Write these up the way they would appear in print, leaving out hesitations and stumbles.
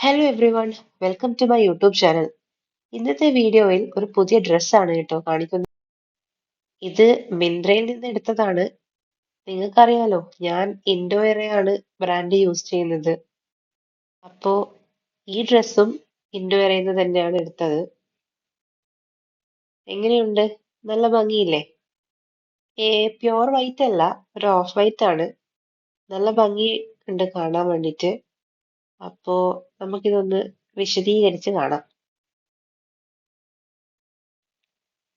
Hello everyone, welcome to my YouTube channel. ഇന്നത്തെ വീഡിയോയിൽ ഒരു പുതിയ ഡ്രസ്സാണ് കേട്ടോ കാണിക്കുന്നത്. ഇത് മിന്ത്രയിൽ നിന്ന് എടുത്തതാണ്. നിങ്ങൾക്കറിയാലോ, ഞാൻ ഇൻഡോയറയാണ് ബ്രാൻഡ് യൂസ് ചെയ്യുന്നത്. അപ്പോ ഈ ഡ്രസ്സും ഇൻഡോയറയിൽ നിന്ന് തന്നെയാണ് എടുത്തത്. എങ്ങനെയുണ്ട്? നല്ല ഭംഗിയില്ലേ? പ്യോർ വൈറ്റ് അല്ല, ഒരു ഓഫ് വൈറ്റ് ആണ്. നല്ല ഭംഗി ഉണ്ട് കാണാൻ വേണ്ടിയിട്ട്. അപ്പോ നമുക്കിതൊന്ന് വിശദീകരിച്ച് കാണാം.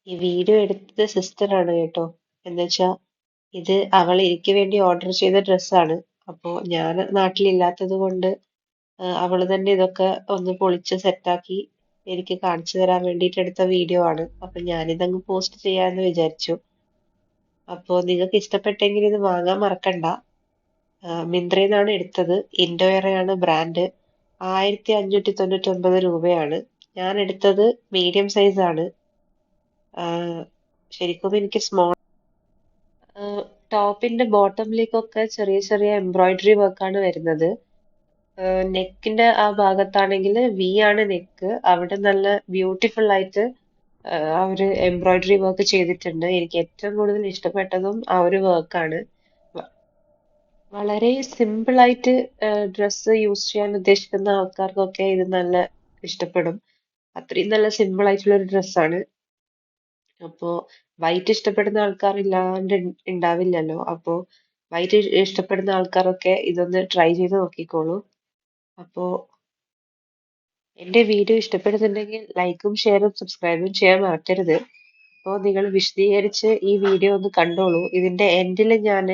ഈ വീഡിയോ എടുത്തത് സിസ്റ്റർ ആണ് കേട്ടോ. എന്നുവെച്ചാ ഇത് അവൾ എനിക്ക് വേണ്ടി ഓർഡർ ചെയ്ത ഡ്രസ്സാണ്. അപ്പോ ഞാൻ നാട്ടിലില്ലാത്തത് കൊണ്ട് അവള് തന്നെ ഇതൊക്കെ ഒന്ന് പൊളിച്ച് സെറ്റാക്കി എനിക്ക് കാണിച്ചു തരാൻ വേണ്ടിയിട്ട് എടുത്ത വീഡിയോ ആണ്. അപ്പൊ ഞാനിതങ്ങ് പോസ്റ്റ് ചെയ്യാന്ന് വിചാരിച്ചു. അപ്പോ നിങ്ങൾക്ക് ഇഷ്ടപ്പെട്ടെങ്കിൽ ഇത് വാങ്ങാൻ മറക്കണ്ട. മിന്ത്രയിൽ എടുത്തത്. ഇൻഡോയറയാണ് ബ്രാൻഡ്. 1599 രൂപയാണ്. ഞാൻ എടുത്തത് മീഡിയം സൈസ് ആണ്. ശരിക്കും എനിക്ക് സ്മോൾ ടോപ്പിന്റെ ബോട്ടമിലേക്കൊക്കെ ചെറിയ ചെറിയ എംബ്രോയിഡറി വർക്കാണ് വരുന്നത്. നെക്കിന്റെ ആ ഭാഗത്താണെങ്കിൽ വി ആണ് നെക്ക്. അവിടെ നല്ല ബ്യൂട്ടിഫുൾ ആയിട്ട് ആ ഒരു എംബ്രോയിഡറി വർക്ക് ചെയ്തിട്ടുണ്ട്. എനിക്ക് ഏറ്റവും കൂടുതൽ ഇഷ്ടപ്പെട്ടതും ആ ഒരു വർക്കാണ്. വളരെ സിമ്പിൾ ആയിട്ട് ഡ്രസ്സ് യൂസ് ചെയ്യാൻ ഉദ്ദേശിക്കുന്ന ആൾക്കാർക്കൊക്കെ ഇത് നല്ല ഇഷ്ടപ്പെടും. അത്രയും നല്ല സിമ്പിൾ ആയിട്ടുള്ള ഒരു ഡ്രസ്സാണ്. അപ്പോ വൈറ്റ് ഇഷ്ടപ്പെടുന്ന ആൾക്കാർ ഇല്ലാണ്ട് ഉണ്ടാവില്ലല്ലോ. അപ്പോ വൈറ്റ് ഇഷ്ടപ്പെടുന്ന ആൾക്കാരൊക്കെ ഇതൊന്ന് ട്രൈ ചെയ്ത് നോക്കിക്കോളൂ. അപ്പോ എന്റെ വീഡിയോ ഇഷ്ടപ്പെടുന്നുണ്ടെങ്കിൽ ലൈക്കും ഷെയറും സബ്സ്ക്രൈബും ചെയ്യാൻ മറക്കരുത്. അപ്പോൾ നിങ്ങൾ വിശദീകരിച്ച് ഈ വീഡിയോ ഒന്ന് കണ്ടോളൂ. ഇതിന്റെ എൻഡിൽ ഞാൻ